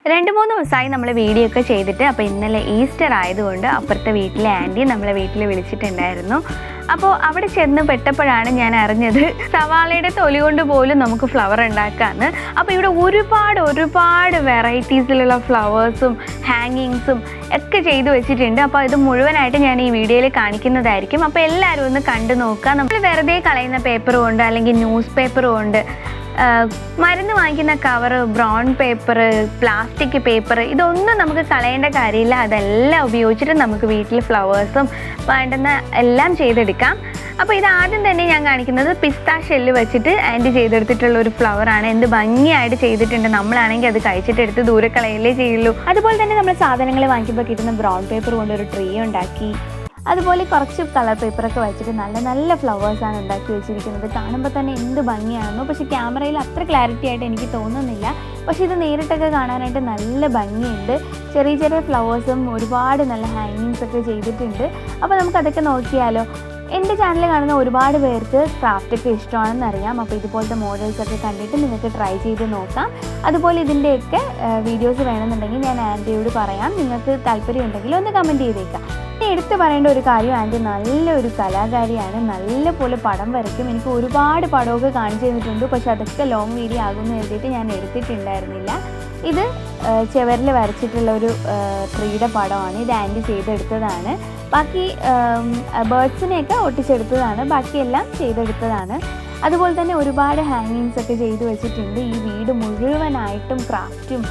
2-3 ദിവസമായി നമ്മൾ വീഡിയോ ഒക്കെ ചെയ്തിട്ട് അപ്പോൾ ഇന്നലെ ഈസ്റ്റർ ആയതുകൊണ്ട് അപ്പുറത്തെ വീട്ടിലെ ആൻറ്റി നമ്മളെ വീട്ടിൽ വിളിച്ചിട്ടുണ്ടായിരുന്നു. അപ്പോൾ അവിടെ ചെന്ന് പെട്ടപ്പോഴാണ് ഞാൻ അറിഞ്ഞത് സവാളയുടെ തൊലി കൊണ്ട് പോലും നമുക്ക് ഫ്ലവർ ഉണ്ടാക്കാമെന്ന്. അപ്പോൾ ഇവിടെ ഒരുപാട് വെറൈറ്റീസിലുള്ള ഫ്ലവേഴ്സും ഹാങ്ങിങ്സും ഒക്കെ ചെയ്തു വെച്ചിട്ടുണ്ട്. അപ്പോൾ ഇത് മുഴുവനായിട്ട് ഞാൻ ഈ വീഡിയോയിൽ കാണിക്കുന്നതായിരിക്കും. അപ്പോൾ എല്ലാവരും ഒന്ന് കണ്ടു നോക്കുക. നമ്മൾ വെറുതെ കളയുന്ന പേപ്പർ കൊണ്ട് അല്ലെങ്കിൽ ന്യൂസ് പേപ്പർ കൊണ്ട് മരുന്ന് വാങ്ങിക്കുന്ന cover, brown paper, plastic paper ഇതൊന്നും നമുക്ക് കളയേണ്ട കാര്യമില്ല. അതെല്ലാം ഉപയോഗിച്ചിട്ട് നമുക്ക് വീട്ടിൽ ഫ്ലവേഴ്സും വേണ്ടുന്ന എല്ലാം ചെയ്തെടുക്കാം. അപ്പോൾ ഇത് ആദ്യം തന്നെ ഞാൻ കാണിക്കുന്നത് പിസ്ത ഷെല്ല് വെച്ചിട്ട് ആൻറ്റി ചെയ്തെടുത്തിട്ടുള്ള ഒരു ഫ്ലവറാണ്. എന്ത് ഭംഗിയായിട്ട് ചെയ്തിട്ടുണ്ട്. നമ്മളാണെങ്കിൽ അത് കഴിച്ചിട്ടെടുത്ത് ദൂരെ കളയല്ലേ ചെയ്യുള്ളൂ. അതുപോലെ തന്നെ നമ്മൾ സാധനങ്ങൾ വാങ്ങിക്കുമ്പോൾ കിട്ടുന്ന ബ്രൗൺ പേപ്പർ കൊണ്ട് ഒരു ട്രീ ഉണ്ടാക്കി. അതുപോലെ കുറച്ച് കളർ പേപ്പറൊക്കെ വെച്ചിട്ട് നല്ല ഫ്ലവേഴ്സാണ് ഉണ്ടാക്കി വെച്ചിരിക്കുന്നത്. കാണുമ്പോൾ തന്നെ എന്ത് ഭംഗിയാണെന്നോ. പക്ഷേ ക്യാമറയിൽ അത്ര ക്ലാരിറ്റി ആയിട്ട് എനിക്ക് തോന്നുന്നില്ല. പക്ഷേ ഇത് നേരിട്ടൊക്കെ കാണാനായിട്ട് നല്ല ഭംഗിയുണ്ട്. ചെറിയ ഫ്ലവേഴ്സും ഒരുപാട് നല്ല ഹാങ്ങിങ്സ് ഒക്കെ ചെയ്തിട്ടുണ്ട്. അപ്പോൾ നമുക്കതൊക്കെ നോക്കിയാലോ. എൻ്റെ ചാനൽ കാണുന്ന ഒരുപാട് പേർക്ക് ക്രാഫ്റ്റൊക്കെ ഇഷ്ടമാണെന്നറിയാം. അപ്പോൾ ഇതുപോലത്തെ മോഡൽസൊക്കെ കണ്ടിട്ട് നിങ്ങൾക്ക് ട്രൈ ചെയ്ത് നോക്കാം. അതുപോലെ ഇതിൻ്റെയൊക്കെ വീഡിയോസ് വേണമെന്നുണ്ടെങ്കിൽ ഞാൻ ആൻറ്റിയോട് പറയാം. നിങ്ങൾക്ക് താല്പര്യം ഉണ്ടെങ്കിൽ ഒന്ന് കമൻറ്റ് ചെയ്തേക്കാം. എടുത്തു പറയേണ്ട ഒരു കാര്യം, ആൻറ്റി നല്ലൊരു കലാകാരിയാണ്. നല്ല പോലെ പടം വരയ്ക്കും. എനിക്ക് ഒരുപാട് പടമൊക്കെ കാണിച്ചു തന്നിട്ടുണ്ട്. പക്ഷെ അതൊക്കെ ലോങ് വീഡിയോ ആകുമെന്ന് എഴുതിയിട്ട് ഞാൻ എടുത്തിട്ടുണ്ടായിരുന്നില്ല. ഇത് ചുവരിൽ വരച്ചിട്ടുള്ള ഒരു ട്രീയുടെ പടമാണ്. ഇത് ആൻറ്റി ചെയ്തെടുത്തതാണ്. ബാക്കി ബേർഡ്സിനെയൊക്കെ ഒട്ടിച്ചെടുത്തതാണ്. ബാക്കിയെല്ലാം ചെയ്തെടുത്തതാണ്. അതുപോലെ തന്നെ ഒരുപാട് ഹാങ്ങിങ്സ് ഒക്കെ ചെയ്തു വെച്ചിട്ടുണ്ട്. ഈ വീട് മുഴുവനായിട്ടും ക്രാഫ്റ്റും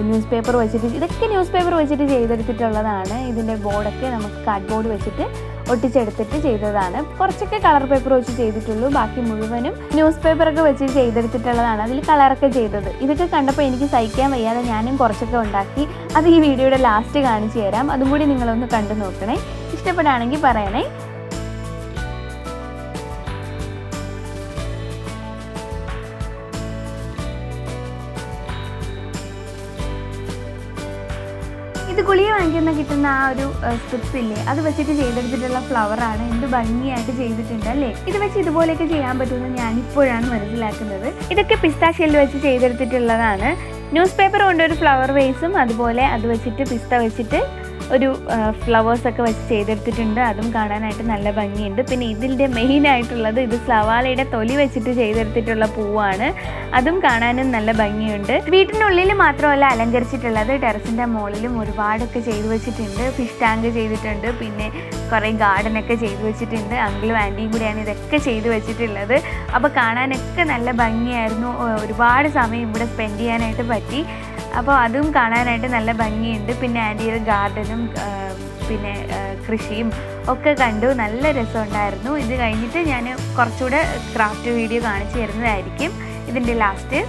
ന്യൂസ് പേപ്പർ വെച്ചിട്ട്, ഇതൊക്കെ ന്യൂസ് പേപ്പർ വെച്ചിട്ട് ചെയ്തെടുത്തിട്ടുള്ളതാണ്. ഇതിൻ്റെ ബോർഡൊക്കെ നമുക്ക് കാർഡ് ബോർഡ് വെച്ചിട്ട് ഒട്ടിച്ചെടുത്തിട്ട് ചെയ്തതാണ്. കുറച്ചൊക്കെ കളർ പേപ്പർ വെച്ച് ചെയ്തിട്ടുള്ളൂ. ബാക്കി മുഴുവനും ന്യൂസ് പേപ്പറൊക്കെ വെച്ച് ചെയ്തെടുത്തിട്ടുള്ളതാണ്. അതിൽ കളറൊക്കെ ചെയ്തത്. ഇതൊക്കെ കണ്ടപ്പോൾ എനിക്ക് സഹിക്കാൻ വയ്യാതെ ഞാനും കുറച്ചൊക്കെ ഉണ്ടാക്കി. അത് ഈ വീഡിയോയുടെ ലാസ്റ്റ് കാണിച്ചു തരാം. അതും കൂടി നിങ്ങളൊന്ന് കണ്ടു നോക്കണേ. ഇഷ്ടപ്പെടുകയാണെങ്കിൽ പറയണേ. ഇത് ഗുളിക വാങ്ങിക്കുന്ന കിട്ടുന്ന ആ ഒരു സ്ട്രിപ്സ് ഇല്ലേ, അത് വെച്ചിട്ട് ചെയ്തെടുത്തിട്ടുള്ള ഫ്ലവറാണ്. എന്ത് ഭംഗിയായിട്ട് ചെയ്തിട്ടുണ്ട് അല്ലേ. ഇത് വെച്ച് ഇതുപോലെയൊക്കെ ചെയ്യാൻ പറ്റുമെന്ന് ഞാനിപ്പോഴാണ് മനസ്സിലാക്കുന്നത്. ഇതൊക്കെ പിസ്ത ഷെല്ല് വെച്ച് ചെയ്തെടുത്തിട്ടുള്ളതാണ്. ന്യൂസ് പേപ്പർ കൊണ്ട് ഒരു ഫ്ലവർ വേസും അതുപോലെ അത് വെച്ചിട്ട് പിസ്ത വെച്ചിട്ട് ഒരു ഫ്ലവേഴ്സൊക്കെ വെച്ച് ചെയ്തെടുത്തിട്ടുണ്ട്. അതും കാണാനായിട്ട് നല്ല ഭംഗിയുണ്ട്. പിന്നെ ഇതിൻ്റെ മെയിനായിട്ടുള്ളത് ഇത് സവാളയുടെ തൊലി വെച്ചിട്ട് ചെയ്തെടുത്തിട്ടുള്ള പൂവാണ്. അതും കാണാനും നല്ല ഭംഗിയുണ്ട്. വീട്ടിനുള്ളിൽ മാത്രമല്ല അലങ്കരിച്ചിട്ടുള്ളത്, ടെറസിൻ്റെ മുകളിലും ഒരുപാടൊക്കെ ചെയ്തു വെച്ചിട്ടുണ്ട്. ഫിഷ് ടാങ്ക് ചെയ്തിട്ടുണ്ട്. പിന്നെ കുറേ ഗാർഡനൊക്കെ ചെയ്തു വെച്ചിട്ടുണ്ട്. അങ്കിളും ആൻറ്റിയും കൂടിയാണ് ഇതൊക്കെ ചെയ്തു വെച്ചിട്ടുള്ളത്. അപ്പോൾ കാണാനൊക്കെ നല്ല ഭംഗിയായിരുന്നു. ഒരുപാട് സമയം ഇവിടെ സ്പെൻഡ് ചെയ്യാനായിട്ട് പറ്റി. അപ്പോൾ അതും കാണാനായിട്ട് നല്ല ഭംഗിയുണ്ട്. പിന്നെ ആൻറ്റിയുടെ ഗാർഡനും പിന്നെ കൃഷിയും ഒക്കെ കണ്ടു. നല്ല രസമുണ്ടായിരുന്നു. ഇത് കഴിഞ്ഞിട്ട് ഞാൻ കുറച്ചുകൂടെ ക്രാഫ്റ്റ് വീഡിയോ കാണിച്ചു തരുന്നതായിരിക്കും ഇതിൻ്റെ ലാസ്റ്റ്.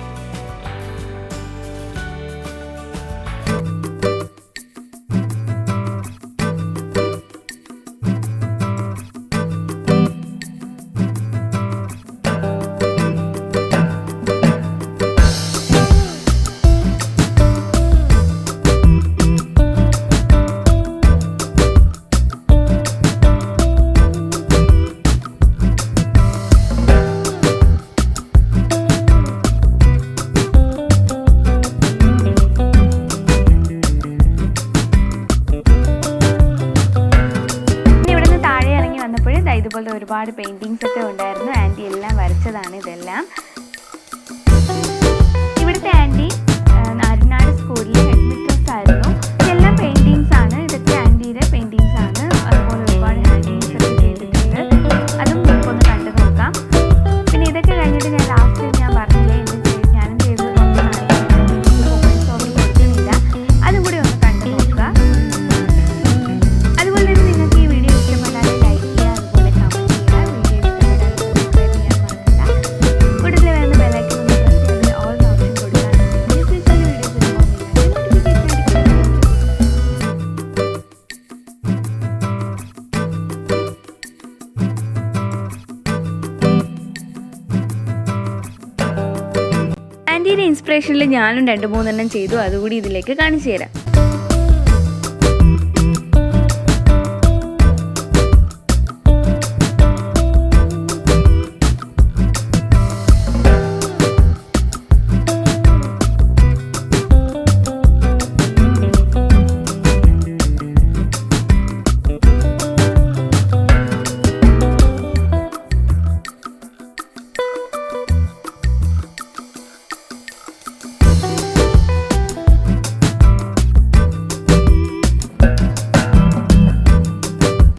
ഇതുപോലത്തെ ഒരുപാട് പെയിൻറ്റിങ്സ് ഒക്കെ ഉണ്ടായിരുന്നു. ആൻറ്റി എല്ലാം വരച്ചതാണ് ഇതെല്ലാം. ഇവിടുത്തെ ആൻറ്റി അരിനാട് സ്കൂളിലെ ഹെഡ് മിസ്ട്രസ് ആയിരുന്നു. ഇതെല്ലാം പെയിൻറ്റിങ്സ് ആണ്. ഇതൊക്കെ ആൻറ്റിയുടെ പെയിൻറ്റിങ്സ് ആണ്. അതുപോലെ ഒരുപാട് ഹാങ്ങിങ്സ് ഒക്കെ ചെയ്തിട്ടുണ്ട്. അതും നമുക്കൊന്ന് കണ്ടു നോക്കാം. പിന്നെ ഇതൊക്കെ കഴിഞ്ഞിട്ട് ഞാൻ ലാസ്റ്റ് ഞാൻ പറഞ്ഞില്ലേ ഞാനും ചെയ്തത് കൊടുക്കുന്നില്ല. അതും കൂടി ഒന്ന് കണ്ടു നോക്കുക. അതുപോലെ തന്നെ നിങ്ങൾക്ക് ഈ വീഡിയോ ഇഷ്ടപ്പെട്ടാൽ ലൈക്ക് ചെയ്യുക. ആൻറ്റിയുടെ ഇൻസ്പിറേഷനിൽ ഞാനും 2-3 എണ്ണം ചെയ്തു. അതുകൂടി ഇതിലേക്ക് കാണിച്ചു തരാം.